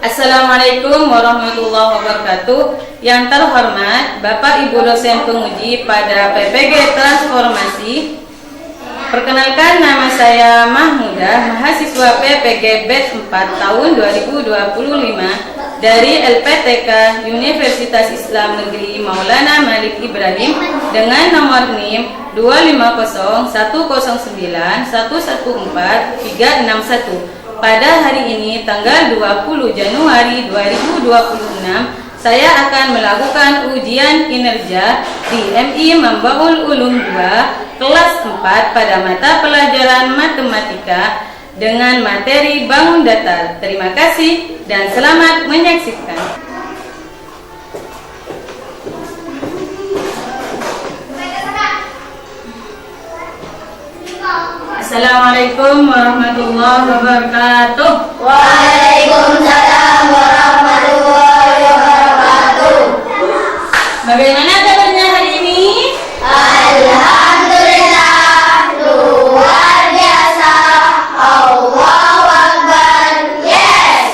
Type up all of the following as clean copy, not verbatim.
Assalamualaikum warahmatullahi wabarakatuh. Yang terhormat Bapak Ibu dosen penguji pada PPG Transformasi. Perkenalkan, nama saya Mahmudah, mahasiswa PPG Batch 4 tahun 2025 dari LPTK Universitas Islam Negeri Maulana Malik Ibrahim dengan nomor NIM 250109114 Pada hari ini tanggal 20 Januari 2026 saya akan melakukan ujian kinerja di MI Mambaul Ulum 2 kelas 4 pada mata pelajaran matematika dengan materi bangun datar. Terima kasih dan selamat menyaksikan. Assalamualaikum warahmatullahi wabarakatuh. Waalaikumsalam warahmatullahi wabarakatuh. Bagaimana kabarnya hari ini? Alhamdulillah, luar biasa. Allahu Akbar. Yes.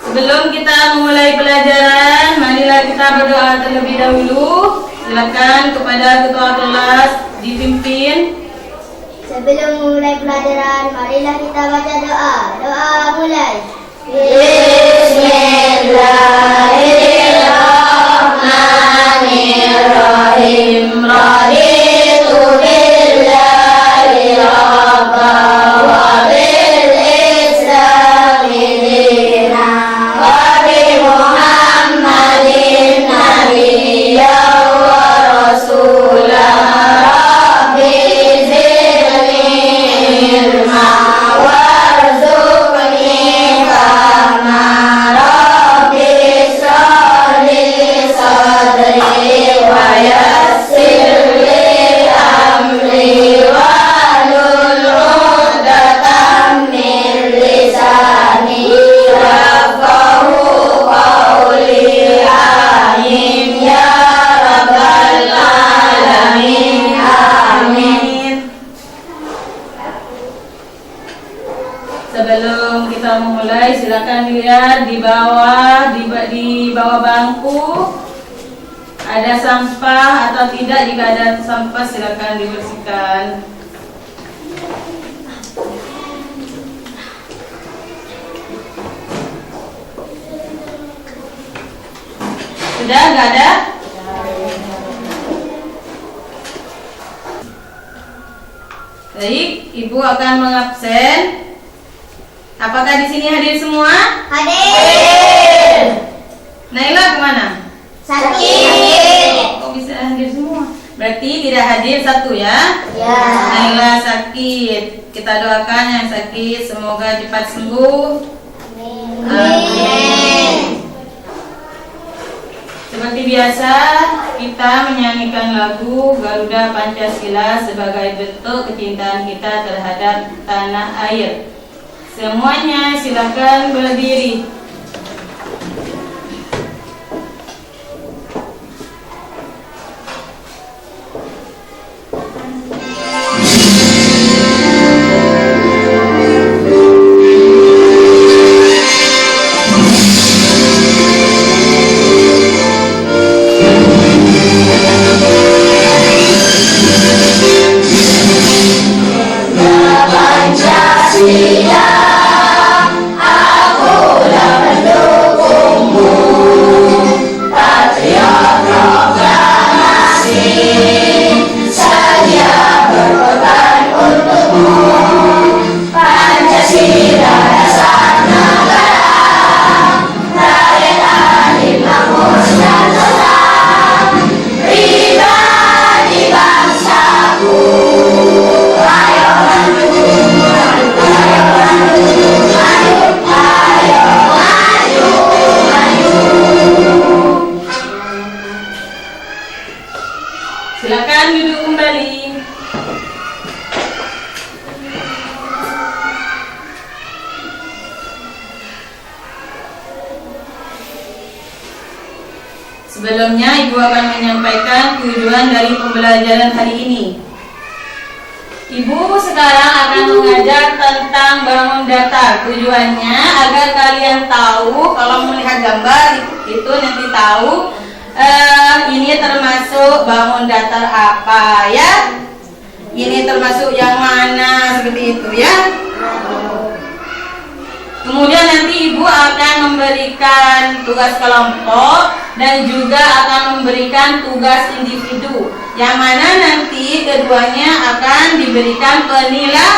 Sebelum kita memulai pelajaran, marilah kita berdoa terlebih dahulu. Silakan kepada ketua kelas dipimpin. Sebelum memulai pelajaran, marilah kita baca doa. Doa mulai. Bismillahirrahmanirrahim. Raditu billahi rabba wa bil islami dina wa bi Muhammadin nabiyyan wa rasulah. Sebelum kita memulai, silakan dilihat di bawah bangku ada sampah atau tidak. Jika ada sampah, silakan dibersihkan. Sudah nggak ada? Baik, Ibu akan mengabsen. Apakah di sini hadir semua? Hadir. Naila kemana? Sakit. Kok bisa hadir semua? Berarti tidak hadir satu ya? Ya. Naila sakit. Kita doakan yang sakit semoga cepat sembuh. Amin. Seperti biasa, kita menyanyikan lagu Garuda Pancasila sebagai bentuk kecintaan kita terhadap tanah air. Semuanya silakan berdiri. Silakan duduk kembali. Sebelumnya Ibu akan menyampaikan tujuan dari pembelajaran hari ini. Ibu sekarang akan mengajar tentang bangun datar. Tujuannya agar kalian tahu, kalau melihat gambar itu nanti tahu ini termasuk bangun datar apa ya. Ini termasuk yang mana, seperti itu ya. Kemudian nanti ibu akan memberikan tugas kelompok dan juga akan memberikan tugas individu, yang mana nanti keduanya akan diberikan penilaian.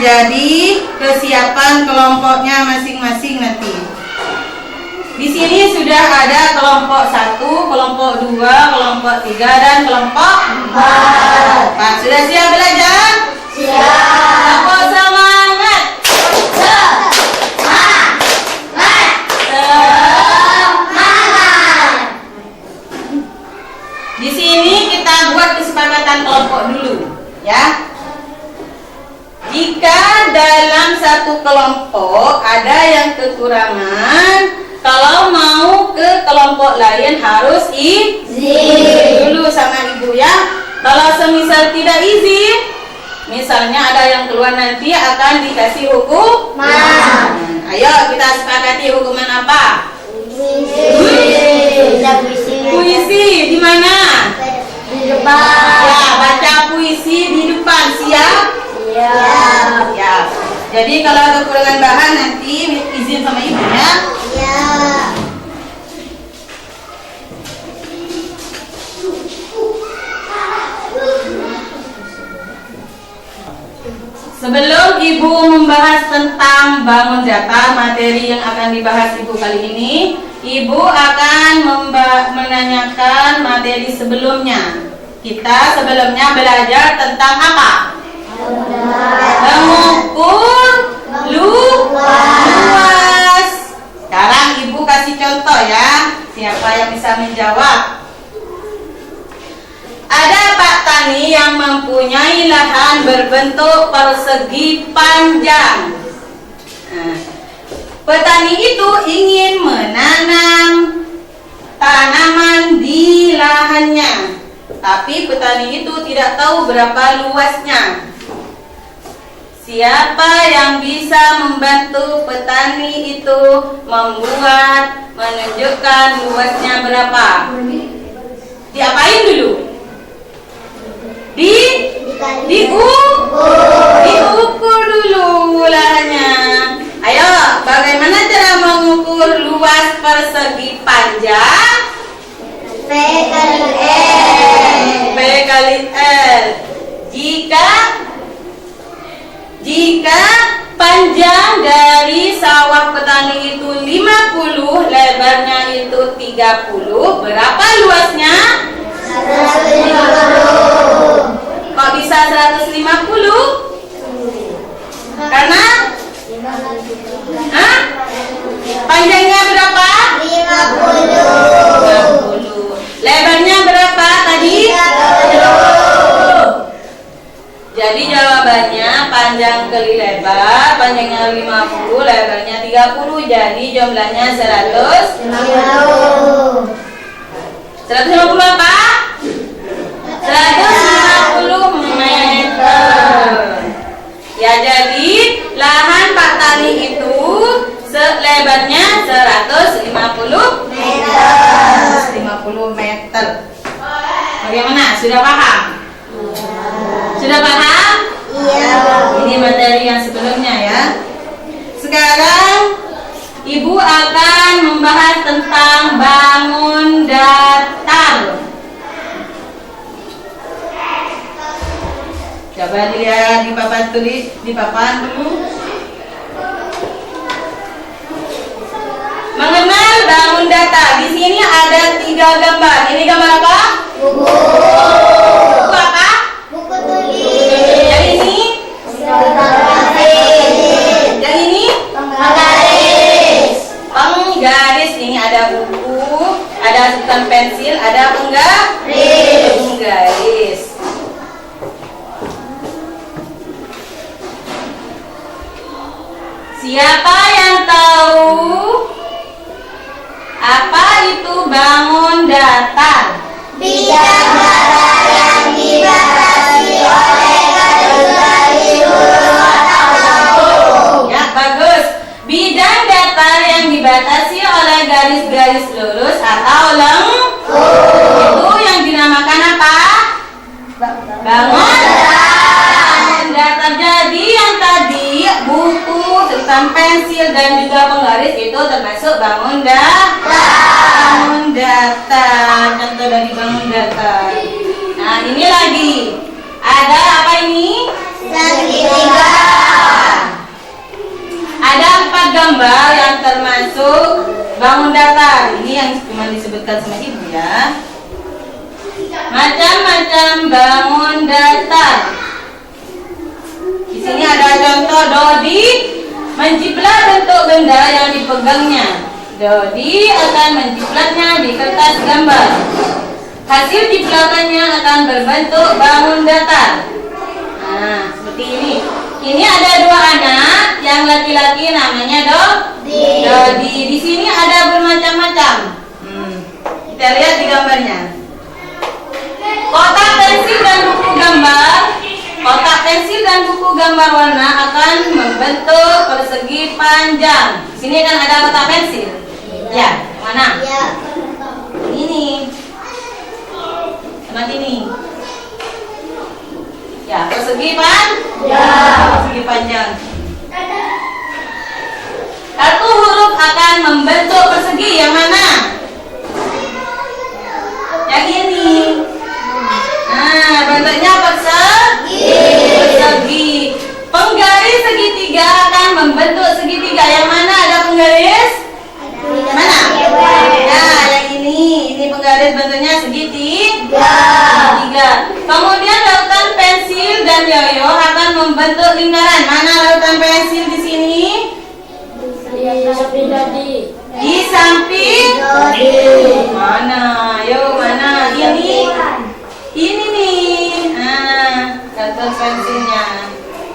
Jadi kesiapan kelompoknya masing-masing nanti. Di sini sudah ada kelompok 1, kelompok 2, kelompok 3 dan kelompok 4. Pak, sudah siap belajar? Siap. Apa semangat? Di sini kita buat kesepakatan kelompok dulu, ya. Jika dalam satu kelompok ada yang kekurangan, kalau mau ke kelompok lain harus izin dulu sama ibu ya. Kalau semisal tidak izin, misalnya ada yang keluar, nanti akan dikasih hukuman. Ayo kita sepakati hukuman apa? Puisi di mana? Di depan. Ya, baca puisi di depan. Siap? Siap. Jadi kalau kekurangan bahan nanti izin sama ibunya. Ya. Sebelum ibu membahas tentang bangun datar, materi yang akan dibahas ibu kali ini, ibu akan menanyakan materi sebelumnya. Kita sebelumnya belajar tentang apa? Mengukur luas. Sekarang ibu kasih contoh ya. Siapa yang bisa menjawab? Ada Pak Tani yang mempunyai lahan berbentuk persegi panjang. Nah, petani itu ingin menanam tanaman di lahannya, tapi petani itu tidak tahu berapa luasnya. Siapa yang bisa membantu petani itu menunjukkan luasnya berapa? Diapain dulu? Diukur dulu lahannya. Ayo, bagaimana cara mengukur luas persegi panjang? P kali L. P kali L. Jika panjang dari sawah petani itu 50, lebarnya itu 30, berapa luasnya? 150. Kok bisa 150? Karena panjangnya berapa? 50. Lebarnya berapa tadi? 30. Jadi jawabannya panjang kali lebar, panjangnya 50, lebarnya 30, jadi jumlahnya 150 apa? 150 meter. Ya, jadi lahan Pak Tani itu lebarnya 150 meter. Bagaimana? Sudah paham? Sudah paham? Iya. Ini materi yang sebelumnya ya. Sekarang ibu akan membahas tentang bangun datar. Coba lihat di papan tulis, di papan dulu. Mengenal bangun datar. Di sini ada 3 gambar. Ini gambar apa? Buku. Buku apa? Buku tulis. Yang ini? Penggaris. Yang ini? Penggaris. Penggaris. Ini ada buku, ada susunan pensil, ada penggaris. Siapa yang tahu apa itu bangun datar? Bidang datar yang dibatasi oleh Bidang datar yang dibatasi oleh garis-garis lurus atau itu yang dinamakan apa? Bangun datar. Jadi yang tadi buku, tentang pensil dan juga penggaris itu termasuk bangun datar. Contoh dari bangun datar. Nah ini lagi ada apa ini? Segitiga. Ada 4 gambar yang termasuk bangun datar. Ini yang cuma disebutkan sama ibu ya. Macam-macam bangun datar. Di sini ada contoh Dodi menciplak bentuk benda yang dipegangnya. Dodi akan menciplatnya di kertas gambar. Hasil ciplakannya akan berbentuk bangun datar. Nah, seperti ini. Ini ada 2 anak, yang laki-laki namanya Dodi. Di sini ada bermacam-macam. Kita lihat di gambarnya. Kotak pensil dan buku gambar warna akan membentuk persegi panjang. Di sini kan ada kotak pensil. Ya, mana? Ya. Ini. Sama ini. Ya, persegi panjang. Satu huruf akan membentuk persegi yang mana? Yang ini. Nah, bentuknya persegi. Penggaris segitiga akan membentuk segitiga. Yang mana ada penggaris? Mana? Nah, yang ini penggaris bentuknya segitiga. Kemudian lautan pensil dan yoyo akan membentuk lingkaran. Mana lautan pensil di sini? Di samping mana? Yo, mana? Ini nih. Nah, lautan pensilnya.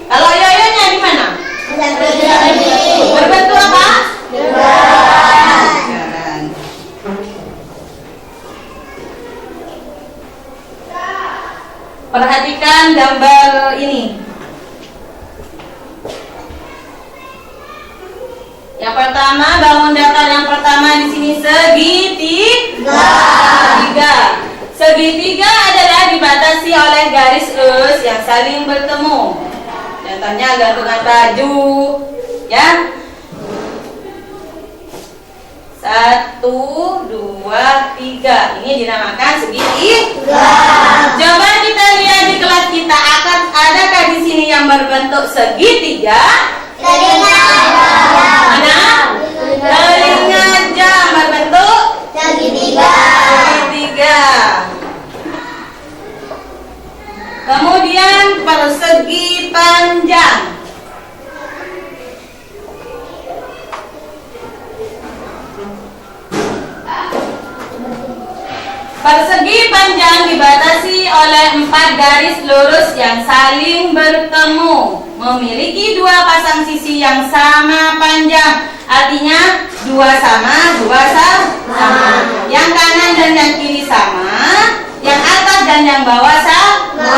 Kalau yoyonya di mana? Berbentuk apa? Lingkaran. Perhatikan gambar ini. Yang pertama, bangun datar yang pertama di sini segitiga. Segitiga adalah dibatasi oleh garis lurus yang saling bertemu. Contohnya gantungan baju, ya. 1, 2, 3. Ini dinamakan segitiga. Coba kita lihat di kelas kita, adakah di sini yang berbentuk segitiga? Mana? Telinga jam berbentuk segitiga. Kemudian persegi panjang. Persegi panjang dibatasi oleh 4 garis lurus yang saling bertemu, memiliki 2 pasang sisi yang sama panjang. Artinya 2 sama. Yang kanan dan yang kiri sama, yang atas dan yang bawah sama.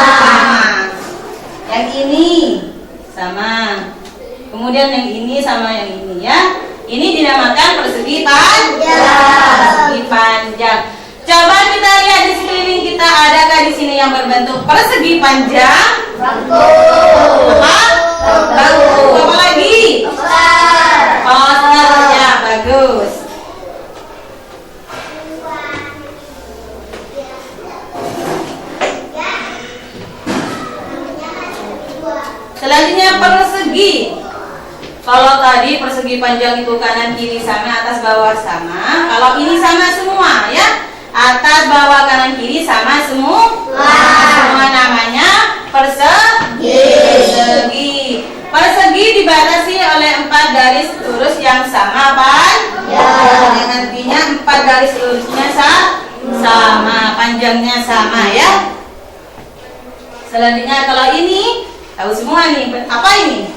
Yang ini sama. Kemudian yang ini sama yang ini ya. Ini dinamakan persegi panjang. Coba kita lihat di sekeliling kita, adakah di sini yang berbentuk persegi panjang? Bagus. Apa lagi? Poster. Ya, bagus. Selanjutnya persegi. Kalau tadi persegi panjang itu kanan kiri sama, atas bawah sama. Kalau ini sama semua ya. Atas, bawah, kanan, kiri sama semua. Semua namanya persegi. Persegi dibatasi oleh 4 garis lurus yang sama panjang. Yang artinya 4 garis lurusnya sama, panjangnya sama ya. Selanjutnya kalau ini tahu semua nih, apa ini?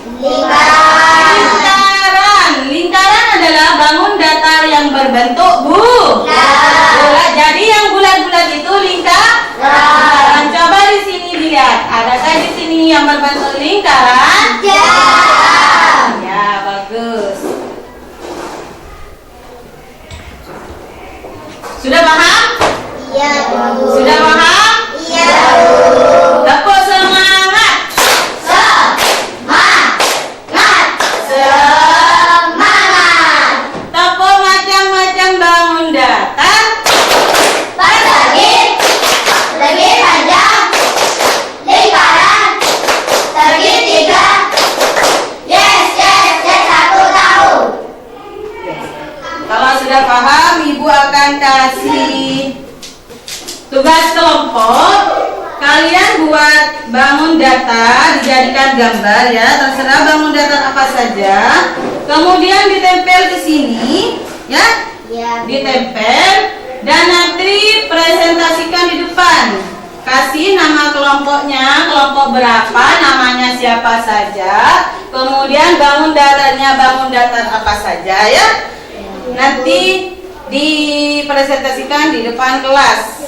Lingkaran adalah bangun datar yang berbentuk bulat. Jadi yang bulat-bulat itu lingkaran. Coba di sini dilihat, adakah di sini yang berbentuk lingkaran? Ya, bagus. Sudah paham? Iya, Bu. Sudah paham? Iya, Bu. Tepuk semangat. Semangat. Semangat. Tepuk macam-macam bangun datar. Persegi, segi panjang, lingkaran, segitiga. Yes, aku tahu. Kalau sudah paham, Ibu akan kasih tugas kelompok. Kalian buat bangun datar, dijadikan gambar ya, terserah bangun datar apa saja. Kemudian ditempel ke sini, ya, Iya. ditempel dan nanti presentasikan di depan. Kasih nama kelompoknya, kelompok berapa, namanya siapa saja. Kemudian bangun datarnya, bangun datar apa saja ya. Nanti dipresentasikan di depan kelas.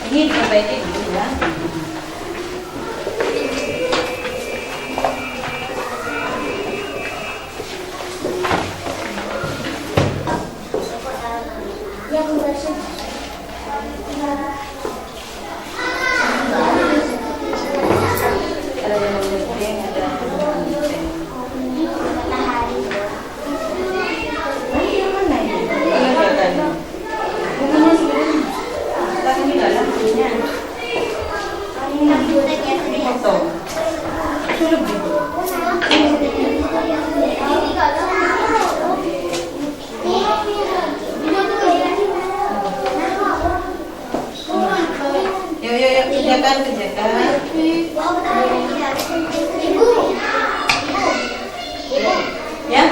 Ini diperbaiki dulu ya. Ada yang penting, ada yang penting. Ini mana ini? Ini kelihatannya. Bukunya sebenarnya. Tapi ini dalam bukunya. Ini foto. Itu lebih. Yuk, kerjakan. Ya.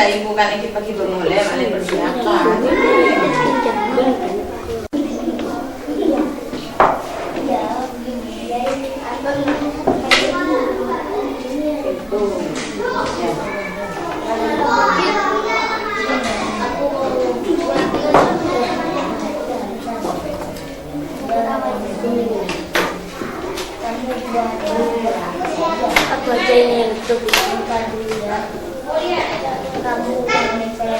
Ibu kan ikut pagi bermulai, malah bersiapan. Aku aja ini untuk bukan dulu ya. Kamu saya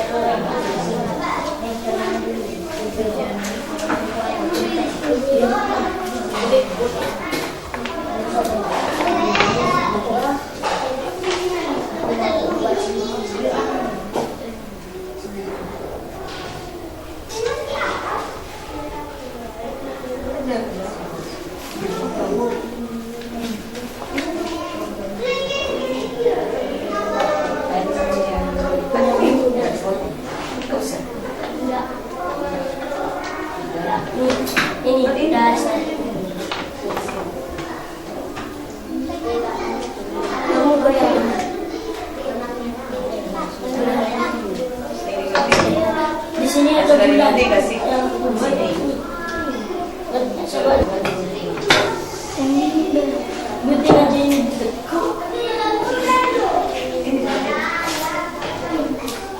ini dasar. Kamu goyang. Di sini ada bulan. Kasih. Gunting aja ini dekat.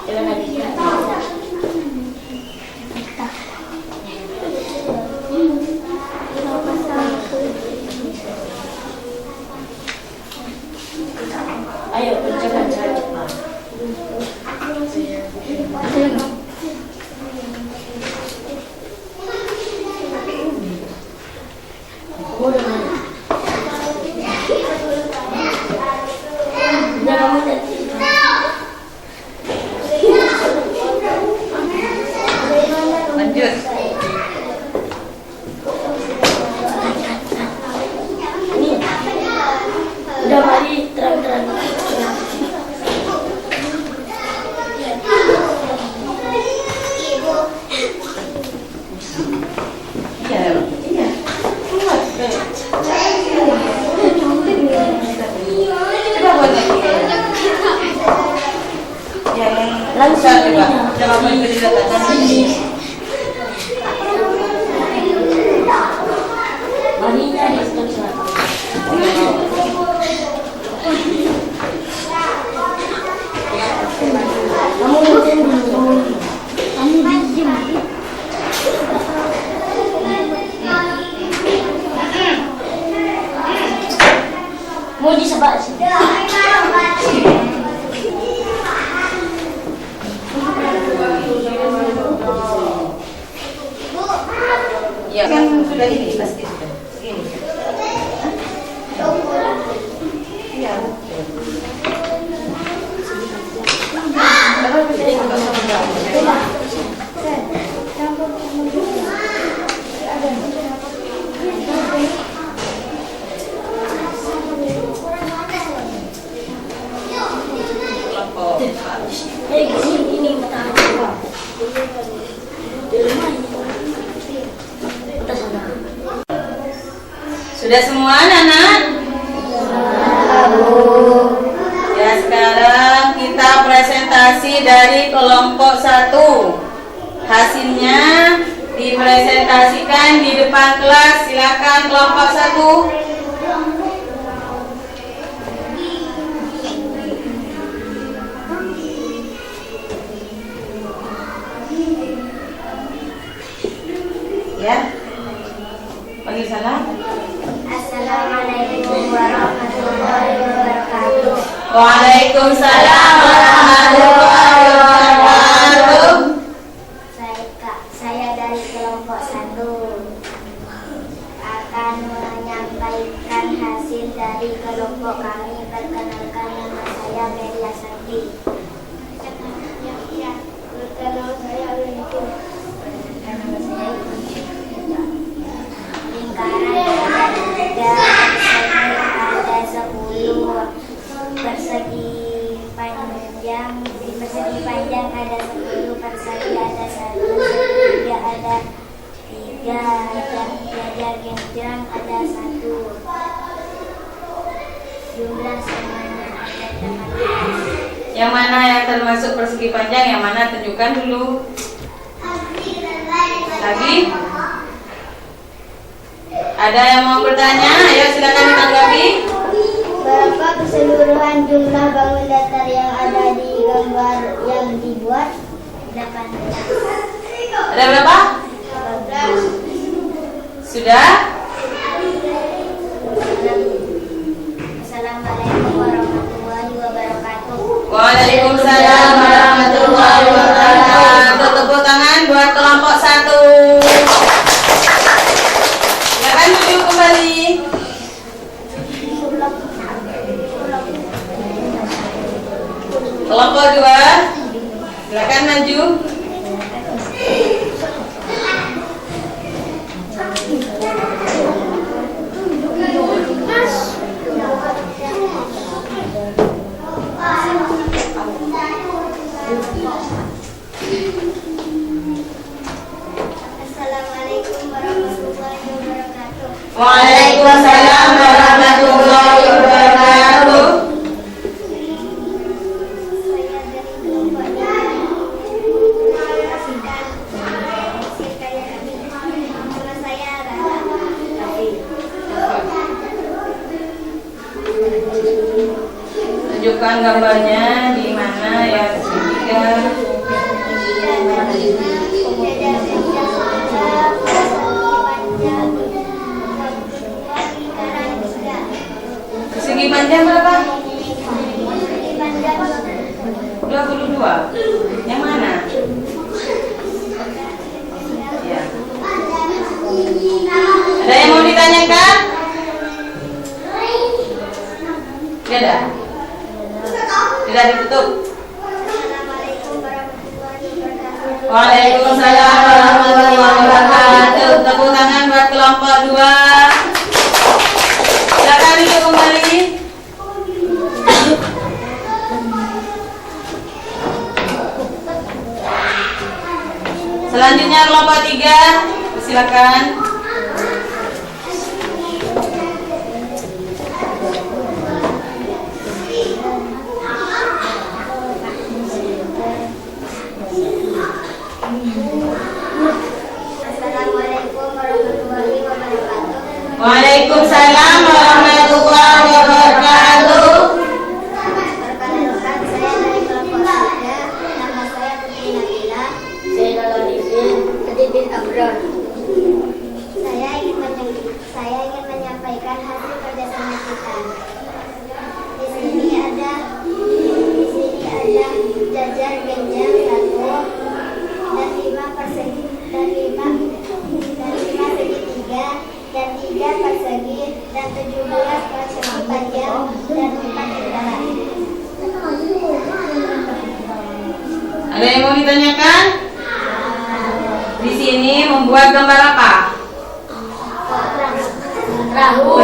Jangan lagi. Lanjut. Udah mari terang-terang. Iya, iya. Coba buat lagi. Yang langsung coba. Coba buat dilihat ini. Maninya di sebelah. Mau disebut sih. Ya kan sudah ini pasti sudah. Ini. Iya. Ini Sudah semua anak-anak? Ya, sekarang kita presentasi dari kelompok 1. Hasilnya dipresentasikan di depan kelas. Silakan kelompok 1. Ya. Panggil salam. Assalamualaikum warahmatullahi wabarakatuh. Waalaikumsalam warahmatullahi wabarakatuh. Saya dari kelompok 1 akan menyampaikan hasil dari kelompok kami. Perkenalkan, nama saya Melia Santi. Nama saya Wintu. Nama saya ada 10 persegi panjang ada 10, persegi ada 1, segitiga ada 3, jajar genjang ada 1, jumlah semuanya ada 18. Yang mana yang termasuk persegi panjang, yang mana tunjukkan dulu. Lagi? Ada yang mau bertanya? Ayo silakan ditanggapi. Berapa keseluruhan jumlah bangun datar yang ada di gambar yang dibuat? 18. Ada berapa? 18. Sudah? Assalamualaikum warahmatullahi wabarakatuh. Waalaikumsalam warahmatullahi wabarakatuh. Tepuk tangan buat kelompok 1. Silakan duduk kembali. Kelompok 2, silakan maju. Assalamualaikum warahmatullahi wabarakatuh. Waalaikumsalam warahmatullahi wabarakatuh. Saya dari kelompok 2. Nama saya Rara. Tunjukkan gambarnya di mana yang ketiga. Persegi panjang berapa? 22. Yang mana? Ya. Ada yang mau ditanyakan? Selanjutnya kelompok 3, silakan. Assalamualaikum warahmatullahi wabarakatuh. Waalaikumsalam warahmatullahi wabarakatuh. Perkenalkan, saya dari kelompok 3. Nama saya Putri Nabila. Saya Lalifin Adibin Abrar. Saya ingin menyampaikan hasil kerjasama kita. Di sini ada jajar genjang 1 dan 5 persegi dan 5 segitiga dan 3 persegi dan 17 persegi panjang dan 4 lingkaran. Ada yang mau ditanyakan? Di sini membuat gambar apa? Perahu.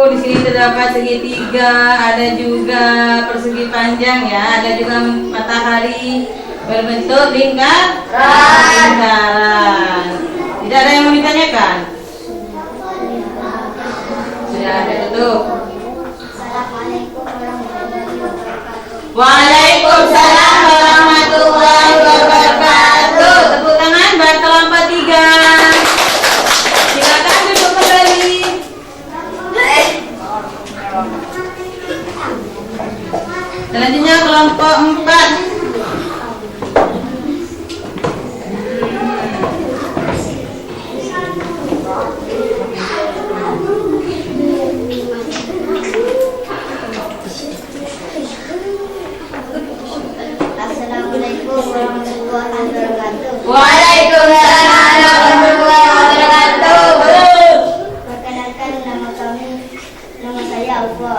Di sini terdapat segitiga, ada juga persegi panjang ya, ada juga matahari berbentuk lingkaran. Tidak ada yang mau ditanyakan? Sudah ada tutup. Assalamualaikum warahmatullahi wabarakatuh. Waalaikumsalam warahmatullahi wabarakatuh. Tepuk tangan buat kelompok 3. Silakan duduk kembali. Selanjutnya kelompok 4. Assalamualaikum warahmatullahi wabarakatuh. Waalaikumsalam warahmatullahi wabarakatuh. Perkenalkan, nama saya Alfa.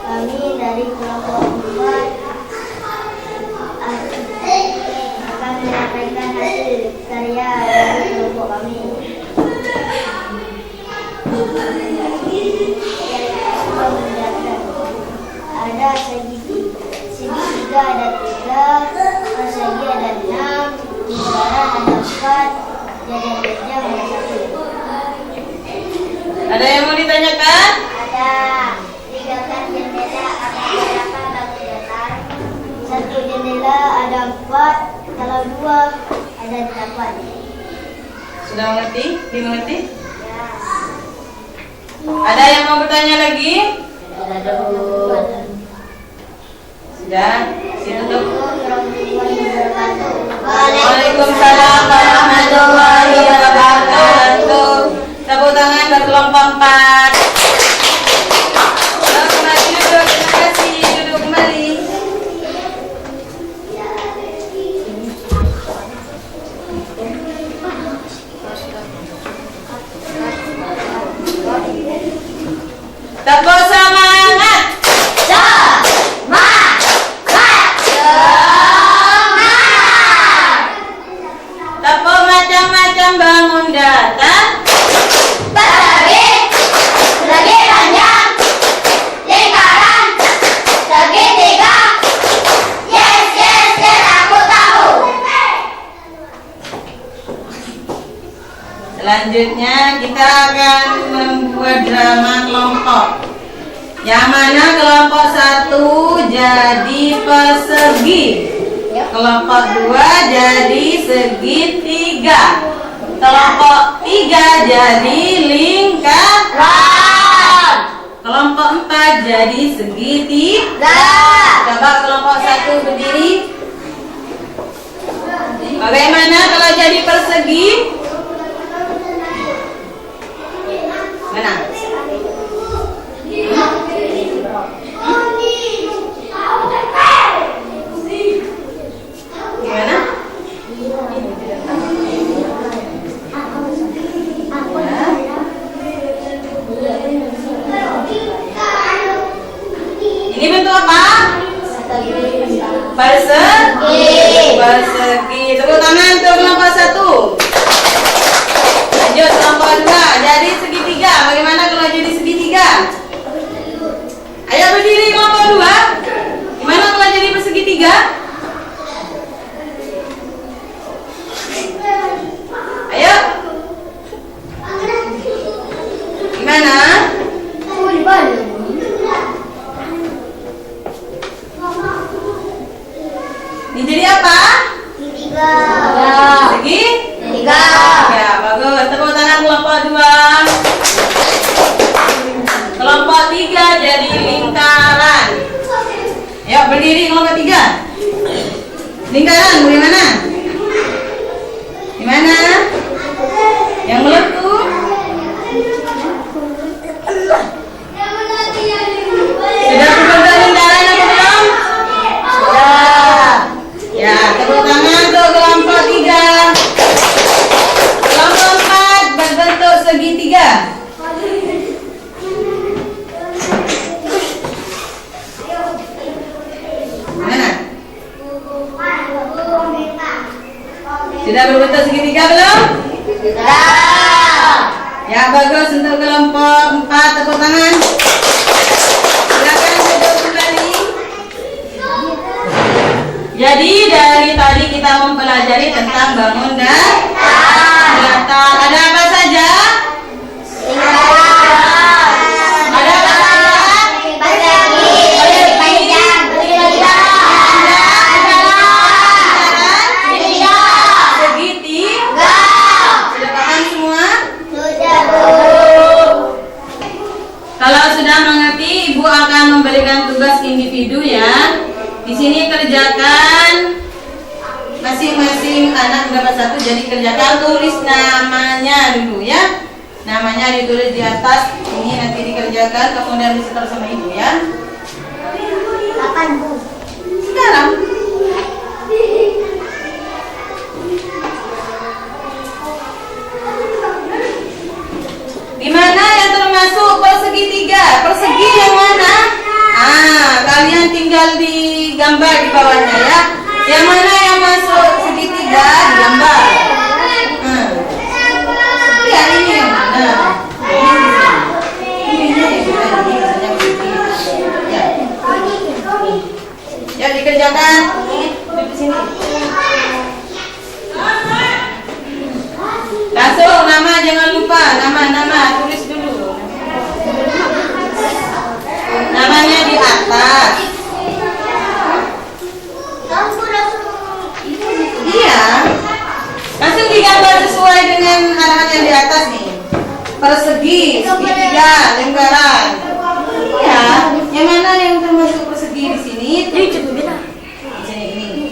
Kami dari kelompok 4 akan menyampaikan hasil karya dari kelompok kami. Ada segitiga ada 3, persegi ada 6, lingkaran ada 4, jajar genjang ada 1. Ada yang mau ditanyakan? Ada 3 jendela, ada 8 batu datar. 1 jendela ada 4, kalau 2 ada 8. Sudah mengerti? Dimengerti? Ya. Ada yang mau bertanya lagi? Sudah? Ditutup. Waalaikumsalam warahmatullahi wabarakatuh. Tepuk tangan buat kelompok 4. Kembali duduk, terima kasih. Duduk kembali. Tepuk semangat. Tepuk macam-macam bangun datang. Persegi panjang, lingkaran, segitiga. Yes, aku tahu. Selanjutnya kita akan membuat drama kelompok. Yang mana kelompok 1 jadi persegi, kelompok 2 jadi segitiga, kelompok 3 jadi lingkaran, kelompok 4 jadi segitiga. Coba kelompok 1 berdiri. Bagaimana kalau jadi persegi? Mana? Gimana? Ini bentuk apa? Persegi. Persegi. Tepuk tangan untuk kelompok 1. Lanjut kelompok 2. Jadi segitiga. Bagaimana kalau jadi segitiga? Ayo berdiri kelompok 2. Gimana kalau jadi persegitiga? Ya, bagus. Tepuk tangan kelompok 2. Kelompok 3 jadi lingkaran. Yuk berdiri kelompok 3. Lingkaran bagaimana? Gimana? Yang meletup? Sudah berbentuk lingkaran atau belum? Sudah. Ya, tepuk tangan untuk kelompok 3. Kelompok 4 berbentuk segitiga. Mana? Sudah berbentuk segitiga belum? Sudah. Ya, bagus untuk kelompok 4, tepuk tangan. Silakan duduk kembali. Jadi dari tadi kita mempelajari tentang bangun dan datar. Ada apa saja? Ada apa saja? Segitiga. Sudah paham semua? Kalau sudah mengerti, Ibu akan memberikan tugas individu ya. Di sini kerjakan masing-masing anak dapat satu. Jadi kerjakan tulis namanya dulu ya. Namanya ditulis di atas. Ini nanti dikerjakan kemudian disetor sama Ibu ya. Kapan, Bu? Sekarang. Di mana yang termasuk persegitiga? Persegi yang mana? Kalian tinggal di gambar di bawahnya ya. Yang mana yang masuk segitiga di gambar? Ya ini yang mana? Ya dikerjakan. Duduk di sini. Langsung nama jangan lupa nama tulis dulu. Namanya di atas. Iya. Langsung digambar sesuai dengan arahan yang di atas nih. Persegi, segitiga, lingkaran. Iya. Yang mana yang termasuk persegi di sini? Di sini ini.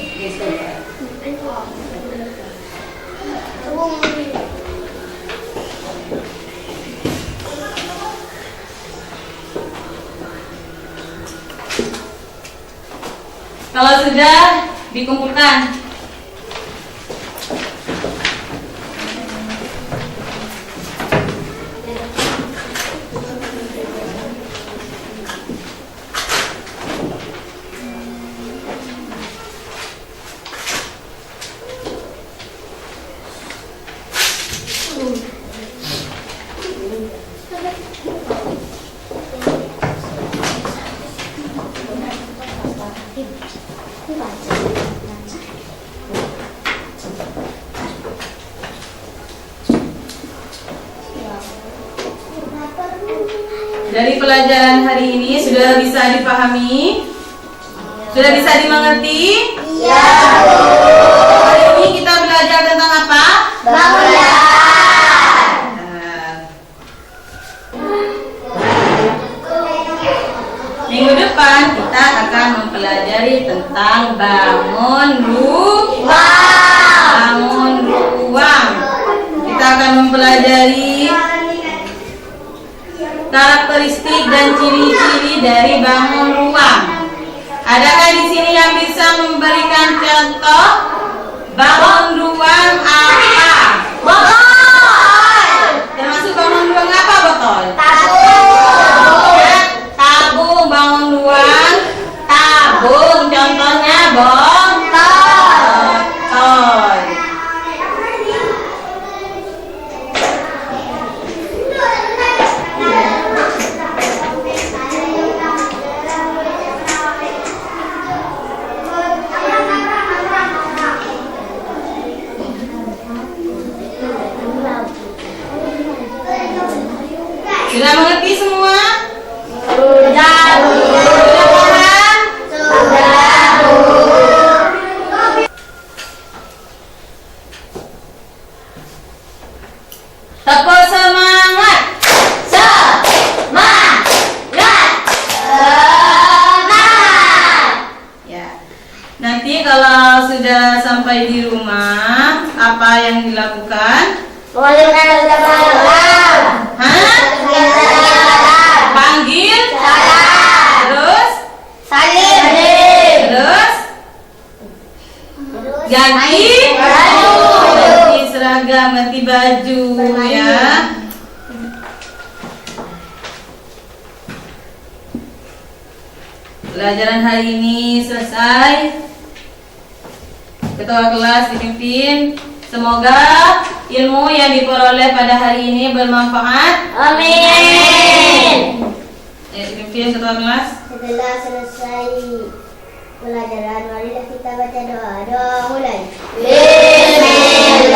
Kalau sudah dikumpulkan. Dari pelajaran hari ini sudah bisa dipahami? Sudah bisa dimengerti? Iya. Hari ini kita belajar tentang apa? Bangunan. Minggu depan kita akan mempelajari tentang bangun ruang. Kita akan mempelajari karakteristik dan ciri-ciri dari bangun ruang. Adakah di sini yang bisa memberikan contoh bangun ruang apa? Botol. Termasuk bangun ruang apa botol? Tabung. Tabung, bangun ruang tabung. Contohnya botol. Sudah mengerti semua? Sudah. Sudah paham? Sudah. sampai di rumah, apa yang dilakukan? Mengucapkan salam. Hah? Panggil? Salam. Terus? Salim. Terus? Ganti? Baju. Ganti seragam, ganti baju ya. Pelajaran hari ini selesai. Ketua kelas dipimpin. Semoga ilmu yang diperoleh pada hari ini bermanfaat. Amin. Dipimpin ketua kelas. Setelah selesai pelajaran, marilah kita baca doa. Doa mulai. Bismillah.